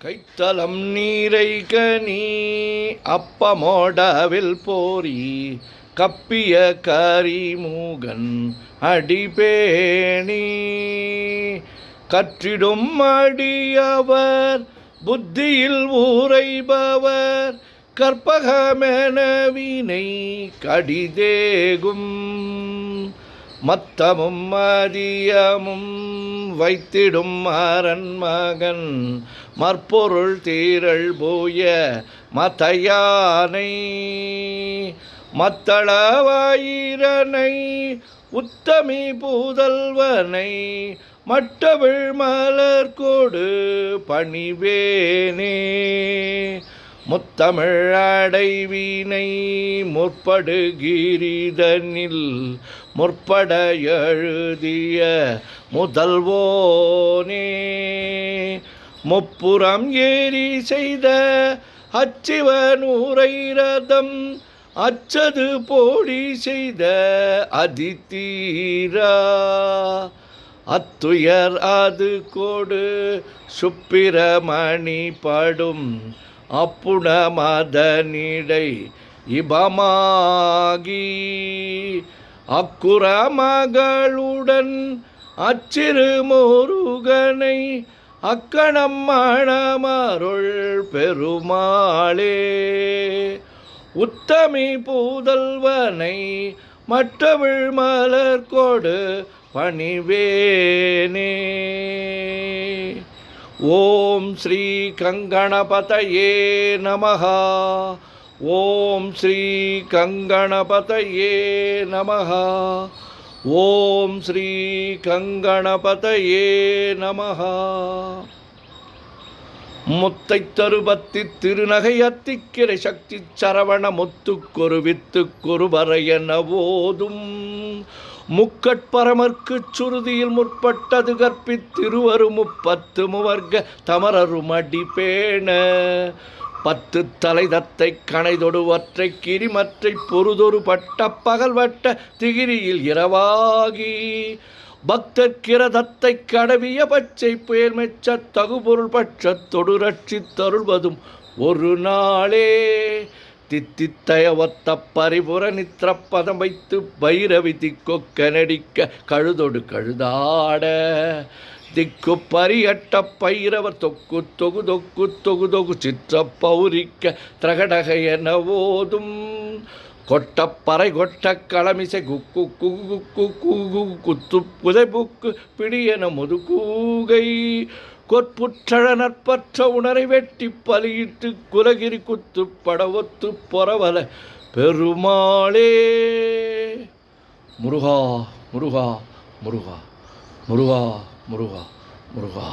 கைத்தலம் நீரை கனி அப்பமோடவில் போரி கப்பிய கரிமூகன் அடிபேணி கற்றிடும் அடியவர் புத்தியில் ஊரைபவர் கற்பகமெனவினை கடிதேகும் மத்தமும் மதியமும் வைத்திடும் அரண்மகன் மற்பொருள் தீரள் போய மதையானை மத்தளவாயிரனை உத்தமி பூதல்வனை மட்டவிழ் மலர்கோடு பணிவேனே முத்தமிழ் அடைவினை முற்படுகிரிதனில் முற்பட எழுதிய முதல்வோனே முப்புறம் ஏறி செய்த அச்சிவனூரை ரதம் அச்சது போடி செய்த அதித்தீரா அத்துயர் அது கோடு சுப்பிரமணி படும் அப்புண மதனிடை இபமாகி அக்குற மகளுடன் அச்சிறு முருகனை அக்கணம் மணமருள் பெருமாளே உத்தமி பூதல்வனை மற்றவிழ் மலர்கோடு பணிவேனே. ஓம் ஸ்ரீ கங்கணபதயே நமஹ. ஓம் ஸ்ரீ கங்கணபதயே நமஹ. ஓம் ஸ்ரீ கங்கணபதயே நமஹ. முத்தை தருபத்தி திருநகை அத்திக்கிரை சக்தி சரவண முத்துக்கொரு வித்துக்கொரு வரையன ஓதும் முக்கட்பரமர்க்கு சுருதியில் முற்பட்டது கற்பித்திருவரு முப்பத்து முவர்க்க தமரரும் அடிபேண பத்து தலை தத்தை கணைதொடுவற்றை கிரிமற்றை பொருதொரு பட்ட பகல்வட்ட திகிரியில் இரவாகி பக்தர்கிரதத்தை கடவிய பச்சை புயல் மெச்ச தகுபொருள் பட்சத்தொடு ரட்சித் தருள்வதும் ஒரு நாளே தித்தித்தய ஒத்த பரிபுர நித்திரப்பதம் வைத்து பைரவி திக்கொக்க நடிக்க கழுதொடு கழுதாட திக்கு பரியட்ட பைரவர் தொக்கு தொகு தொக்கு தொகு தொகு சிற்ற பௌரிக்க திரகடக என ஓதும் கொட்டப்பறை கொட்ட களமிசை குக்கு குகு குகு குத்து புதைபுக்கு பிடியென முதுகூகை கொற்புற்றழ நற்பற்ற உணரை வெட்டி பலியிட்டு குலகிரி குத்து படவொத்து பொறவல பெருமாளே. முருகா முருகா முருகா முருகா முருகா முருகா.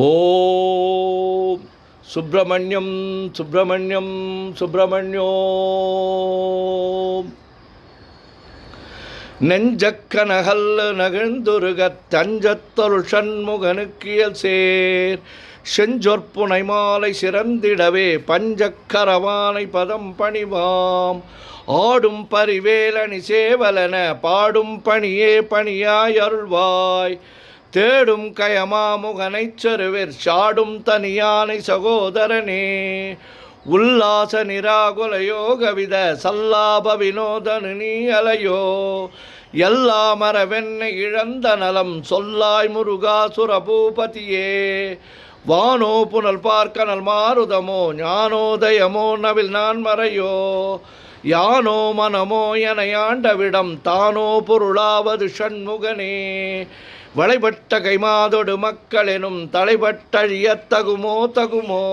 ஓம் சுப்பிரமணியம் சுப்பிரமணியம் சுப்பிரமணியோம். நெஞ்சக்க நகல்ல நகழ்ந்துருகத் தஞ்சத்தொரு சண்முகனுக்கியல் சேர் செஞ்சொற்புனை மாலை சிறந்திடவே பஞ்சக்கரவானை பதம் பணிவாம் ஆடும் பரிவேலணி சேவலன பாடும் பணியே பணியாய் அருள்வாய் தேடும் கயமாமுகனைச் செருவிற் சாடும் தனியானை சகோதரனே உல்லாச நிராகுல யோகவித சல்லாப வினோதனு நீ அலையோ எல்லா மரவெண்ணை இழந்த நலம் சொல்லாய் முருகாசுர பூபதியே வானோ புனல் பார்க்கனல் மாருதமோ ஞானோதயமோ நவில் நான் மறையோ யானோ மனமோ என ஆண்டவிடம் தானோ பொருளாவது ஷண்முகனே வளைபட்ட கைமாதொடு மக்களெனும் தலைபட்டழியத்தகுமோ தகுமோ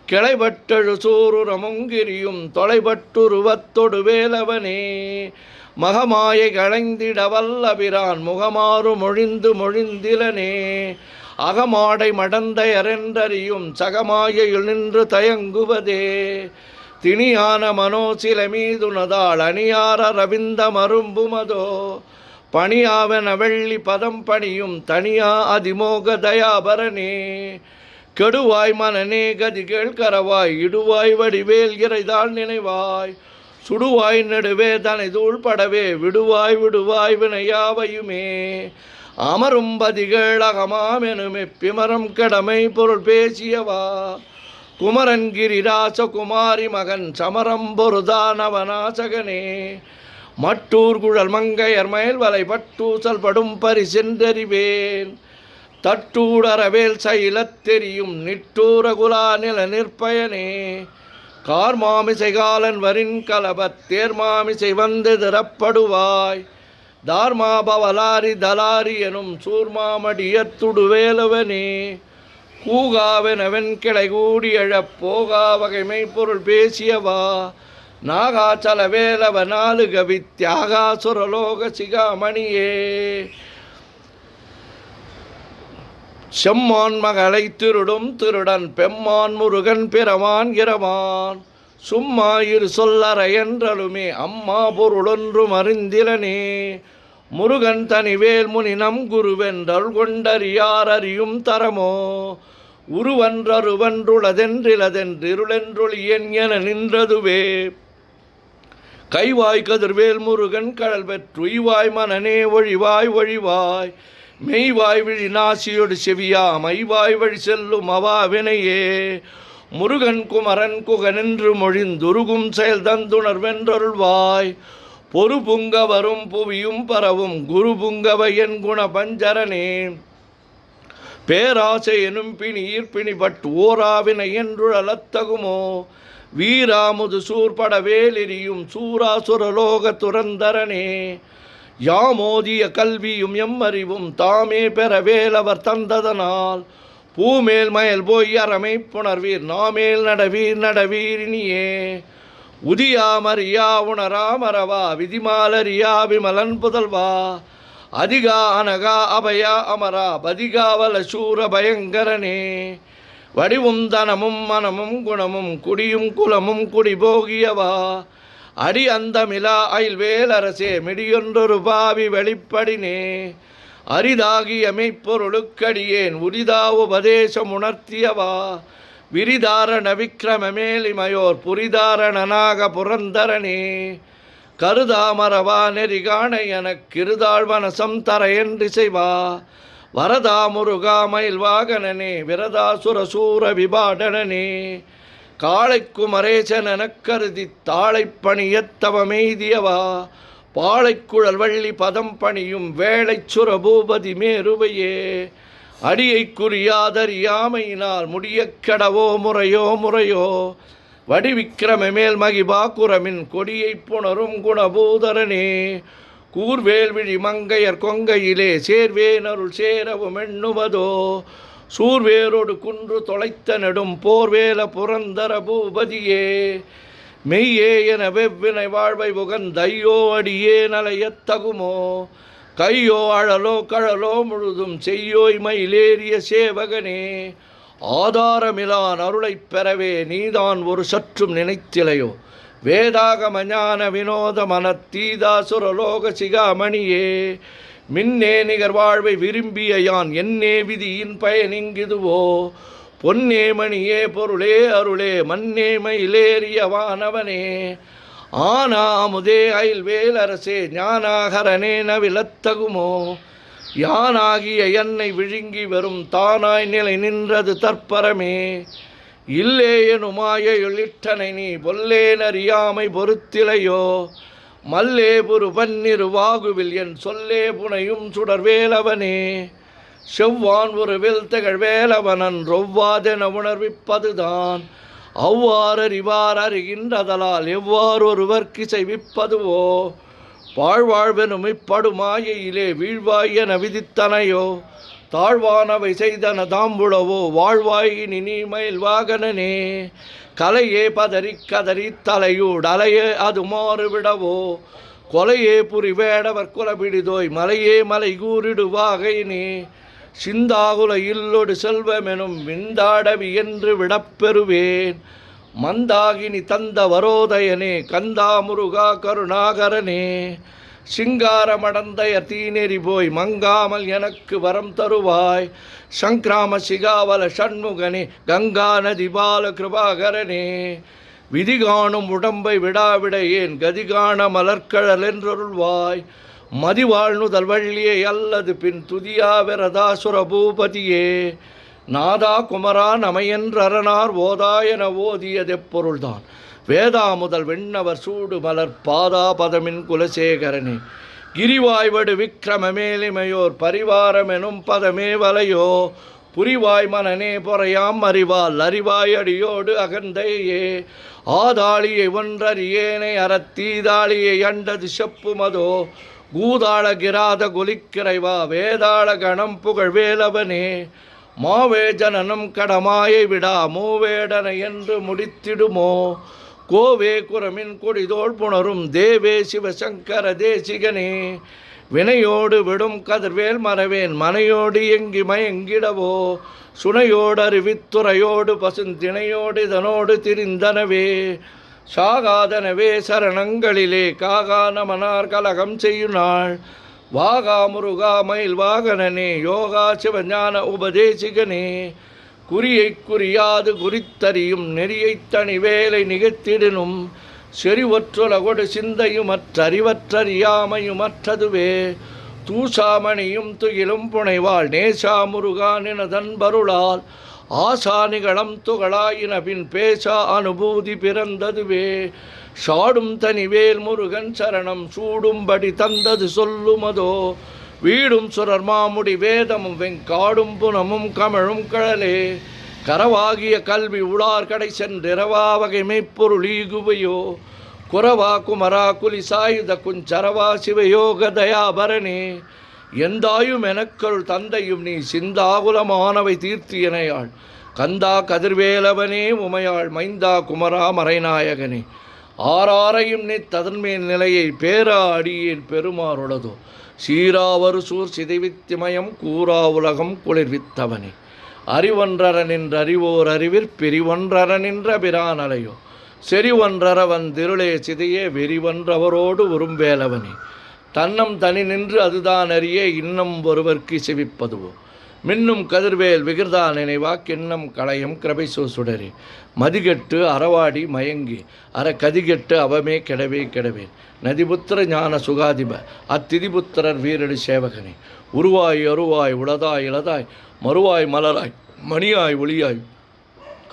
கிளைபட்டழு சூருரமுங்கிரியும் தொலைபட்டுருவத்தொடு வேலவனே மகமாயை களைந்திட வல்லபிரான் முகமாறு மொழிந்து மொழிந்திலனே அகமாடை மடந்தையரென்றறியும் சகமாயையில் நின்று தயங்குவதே திணியான மனோசில மீதுனதாள் அணியார ரவிந்த மரும்புமதோ பணியாவன வெள்ளி பதம் பணியும் தனியா அதிமோக தயாபரனே கெடுவாய் மனநே கதி கேள்கரவாய் இடுவாய் வடிவேல் இறைதாள் நினைவாய் சுடுவாய் நெடுவே தனை தூள்படவே விடுவாய் விடுவாய் வினையாவையுமே அமரும் பதிகள் அகமாமெனுமே பிமரம் கடமை பொருள் பேசியவா குமரன்கிரிராச குமாரி மகன் சமரம் பொருதானவனாசகனே மட்டூர் குழல் மங்கையர் மயில் வலை பட்டூசல் படும் பரிசென்றறிவேன் தட்டூடரவேல் சைலத் தெரியும் நிட்டூர குலா நில நிற்பயனே கார்மாமிசை காலன் வரின் கலபத் தேர்மாமிசை வந்து திறப்படுவாய் தார்மா பவலாரி தலாரி எனும் சூர்மாமடியத்துடு வேலவனே கூகாவெனவென் கிளை கூடி எழப் போகா வகைமை பொருள் பேசியவா நாகாச்சல வேலவ நாலு கவி தியாகாசுரலோக சிகாமணியே செம்மான் மகளை திருடும் திருடன் பெம்மான் முருகன் பிறவான் இரவான் சும்மா இரு சொல்லற என்றலுமே அம்மா பொருளொன்றும் அறிந்திலனே முருகன் தனிவேல் முனி நம் குருவென்றல் கொண்டறியார் அறியும் தரமோ உருவன்றருவன்றுளதென்றிலதென்றிருளென்றொழியன் என நின்றதுவே கைவாய் கதிர்வேல் முருகன் கடல் பெற்றுய்வாய் மனநே ஒழிவாய் ஒழிவாய் மெய்வாய் விழி நாசியொடு செவியா மைவாய் வழி செல்லும் அவாவினையே முருகன் குமரன் குகனென்று மொழிந்துருகும் செயல் தந்துணர்வென்றருள்வாய் பொறு புங்க வரும் புவியும் பரவும் குரு புங்கவ என் குண பஞ்சரனே பேராசை எனும் பிணியிற் பிணிபட் ஓராவினை என்றுழலத்தகுமோ வீராமுது சூர்பட வேலெறியும் சூராசுரலோக துரந்தரனே யாமோதிய கல்வியும் எம்மறிவும் தாமே பெற வேலவர் தந்ததனால் பூமேல் மயல் போய் அறமை புணர்வீர் நாமேல் நடவீர் நடவீரினியே உதியாமறியா உணராமரவா விதிமாலரியா விமலன் புதல்வா அதிகா அனகா அபயா அமரா பதிகாவல சூர பயங்கரனே வடிவும் தனமும் மனமும் குணமும் குடியும் குலமும் குடிபோகியவா அடி அந்தமிலா அயில்வேலரசே மிடியொன்றொரு பாவி வெளிப்படினே அரிதாகிய மெய்ப்பொருளுக்கடியேன் உரிதா உபதேசம் உணர்த்தியவா விரிதாரண விக்ரமமேலிமையோர் புரிதாரணனாக புரந்தரனே கருதாமரவா நெறிகாண எனக்கிருதாழ்வனசம் தர என்றிசைவா வரதா முருகா மயில் வாகனனே விரதாசுரசூர விபாடனே காளைக்குமரேசனெனக் கருதி தாளைப்பணியத்தவமெய்தியவா பாளைக்குழல் வள்ளி பதம் பணியும் வேளைச்சுர பூபதி மேருவையே அடியை குறியாதறியாமையினால் முடியக் கடவோ முறையோ முறையோ வடிவிக்கிரமமேல் மகிபா குரமின் கொடியை புணரும் குணபூதரனே கூர்வேல் விழி மங்கையர் கொங்கையிலே சேர்வேனருள் சேரவும் எண்ணுவதோ சூர்வேரோடு குன்று தொலைத்த நெடும் போர்வேல புரந்தர பூபதியே மெய்யே என வெவ்வினை வாழ்வை புகந்தையோ அடியே நலையத்தகுமோ கையோ அழலோ கழலோ முழுதும் செய்யோய் மயிலேறிய சேவகனே ஆதாரமிலான் அருளைப் பெறவே நீதான் ஒரு சற்றும் நினைத்திலையோ வேதாகம ஞான வினோத மனத்தீதாசுரலோக சிகாமணியே மின்னே நிகர் வாழ்வை விரும்பிய யான் என்னே விதியின் பயனிங்கிதுவோ பொன்னே மணியே பொருளே அருளே மன்னே மயிலேறிய வானவனே ஆனாமுதே அயில்வேலரசே ஞானாகரனே நவிலத்தகுமோ யானாகிய என்னை விழுங்கி வரும் தானாய் நிலை நின்றது தற்பரமே இல்லே எனுமாயிட்டனை நீ பொல்லேனறியாமை பொறுத்திலையோ மல்லே புரு பன்னிரு வாகுவில் என் சொல்லே புனையும் சுடர்வேலவனே செவ்வான் ஒரு வில் திகழ் வேலவனன் ரொவ்வாதென உணர்விப்பதுதான் அவ்வாறறிவார் அறிகின்றதலால் எவ்வாறு ஒருவர்க்கு செய்விப்பதுவோ பாழ்வாழ்வெனும் இப்படுமாயிலே வீழ்வாய் என விதித்தனையோ தாழ்வானவை செய்தன தாம்புளவோ வாழ்வாயினி நீ மயில் வாகனனே கலையே பதறி கதறி தலையூடலையே அது மாறுவிடவோ கொலையே புரி வேடவர் குலபிடிதோய் மலையே மலை கூறிடுவாகைனே சிந்தாகுல இல்லொடு செல்வமெனும் விந்தாடவி என்று விடப்பெறுவேன் மந்தாகினி தந்த வரோதயனே கந்தா முருகா கருணாகரனே சிங்காரமடந்தைய தீநெறி போய் மங்காமல் எனக்கு வரம் தருவாய் சங்கிராம சிகாவல ஷண்முகனே கங்கா நதி பால கிருபாகரனே விதிகாணும் உடம்பை விடாவிடையேன் கதிகாண மலர்கழல் என்றருள்வாய் மதிவாழ்நுதல் வள்ளியே அல்லது பின் துதியா விரதாசுர பூபதியே நாதா குமரா நமையன்றரணார் ஓதா என ஓதியதெப்பொருள்தான் வேதா முதல் விண்ணவர் சூடு மலர் பாதா பதமின் குலசேகரனே கிரிவாய்வடு விக்கிரமமேலிமையோர் பரிவாரமெனும் பதமே வலையோ புரிவாய் மனநே பொறையாம் அறிவால் அறிவாய் அடியோடு அகந்தையே ஆதாளியை ஒன்றறியேனை அறத்தீதாளியை அண்டது செப்புமதோ கூதாள கிராத குலிக்கிறைவா வேதாள கணம் புகழ் வேலவனே மாவே ஜனனம் கடமாயை விடா மூவேடனை என்று முடித்திடுமோ கோவே குரமின் கொடிதோள் புணரும் தேவே சிவசங்கர தேசிகனே வினையோடு விடும் கதிர்வேல் மறவேன் மனையோடு எங்கி மயங்கிடவோ சுனையோடு அறிவித்துறையோடு பசுந்திணையோடு இதனோடு திரிந்தனவே சாகாதனவே சரணங்களிலே காகா நமனார் கலகம் செய்யுநாள் வாகா முருகா மயில் வாகனனே யோகா சிவஞான உபதேசிகனே குறியை குறியாது குறித்தறியும் நெறியைத் தனி வேலை நிகழ்த்திடனும் செறிவற்றுலகொடு சிந்தையுமற்றறிவற்றறியாமையுமற்றதுவே தூசாமணியும் துகிலும் புனைவாள் நேசா முருகா நினதன்பருளால் ஆசானிகளம் துகளாயின பின் பேசா அனுபூதி பிறந்ததுவே சாடும் தனிவேல் முருகன் சரணம் சூடும்படி தந்தது சொல்லுமதோ வீடும் சுரர் மாமுடி வேதமும் வெங்காடும் புனமும் கமழும் கழலே கரவாகிய கல்வி உளார் கடை சென்றிரவா வகை மெய்ப்பொருள் ஈகுவையோ குரவா குமரா குலிசாயுத குஞ்சரவா சிவயோக தயாபரணே எந்தாயும் எனக்கருள் தந்தையும் நீ சிந்தாகுலமானவை தீர்த்தியனையாள் கந்தா கதிர்வேலவனே உமையாள் மைந்தா குமரா மறைநாயகனே ஆறாரையும் நீ ததன்மேல் நிலையை பேரா அடியேன் பெருமாறுளதோ சீராவரு சூர் சிதைவித்திமயம் கூறா உலகம் குளிர்வித்தவனே அறிவொன்றர நின்ற அறிவோர் அறிவிற் பிரிவொன்றர நின்ற பிரானலையோ செறிவொன்றர வந்திருளே சிதையே வெறிவன்றவரோடு உரும்பேலவனே தன்னம் தனி நின்று அதுதான் அறிய இன்னம் ஒருவர்க்கு செவிப்பதுவோ மின்னும் கதிர்வேல் விகிர்தா நினைவா கிண்ணம் களையம் கிரபைசோ சுடரே மதிகெட்டு அறவாடி மயங்கி கதிகெட்டு அவமே கெடவே கெடவேன் நதிபுத்திர ஞான சுகாதிப அத்திதிபுத்திரர் வீரடி சேவகனே உருவாய் அருவாய் உளதாய் இளதாய் மறுவாய் மலராய் மணியாய் ஒளியாய்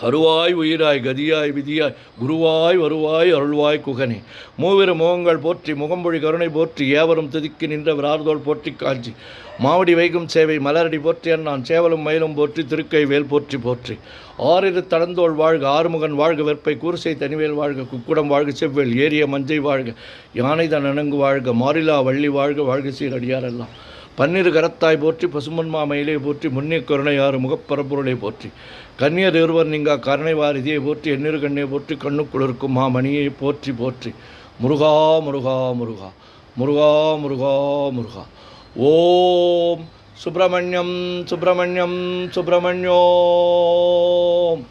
கருவாய் உயிராய் கதியாய் விதியாய் குருவாய் வருவாய் அருள்வாய் குகனே மூவிரு முகங்கள் போற்றி முகம்பொழி கருணை போற்றி ஏவரும் துதிக்கு நின்ற விரார்தோள் போற்றி காஞ்சி மாவடி வைகும் சேவை மலரடி போற்றி நான் சேவலும் மயிலும் போற்றி திருக்கை வேல் போற்றி போற்றி ஆறிரு தடந்தோள் வாழ்க ஆறுமுகன் வாழ்க வெற்பை கூர்சை தனிவேல் வாழ்க குக்குடம் வாழ்க செவ்வேல் ஏரிய மஞ்சை வாழ்க யானை தனங்கு வாழ்க மாறிலா வள்ளி வாழ்க வாழ்க சீரடியாரெல்லாம் பன்னிரு கரத்தாய் போற்றி பசுமன்மா மயிலே போற்றி முன்னே கருணையாறு முகப்பரப்புருளை போற்றி கன்னியர் இருவர் நீங்கா கருணை வாரிதியை போற்றி எண்ணிரு கண்ணை போற்றி கண்ணுக்குளிர்க்கும் மாமணியை போற்றி போற்றி முருகா முருகா முருகா முருகா முருகா முருகா ஓம் சுப்பிரமணியம் சுப்பிரமணியம் சுப்பிரமணியோம்.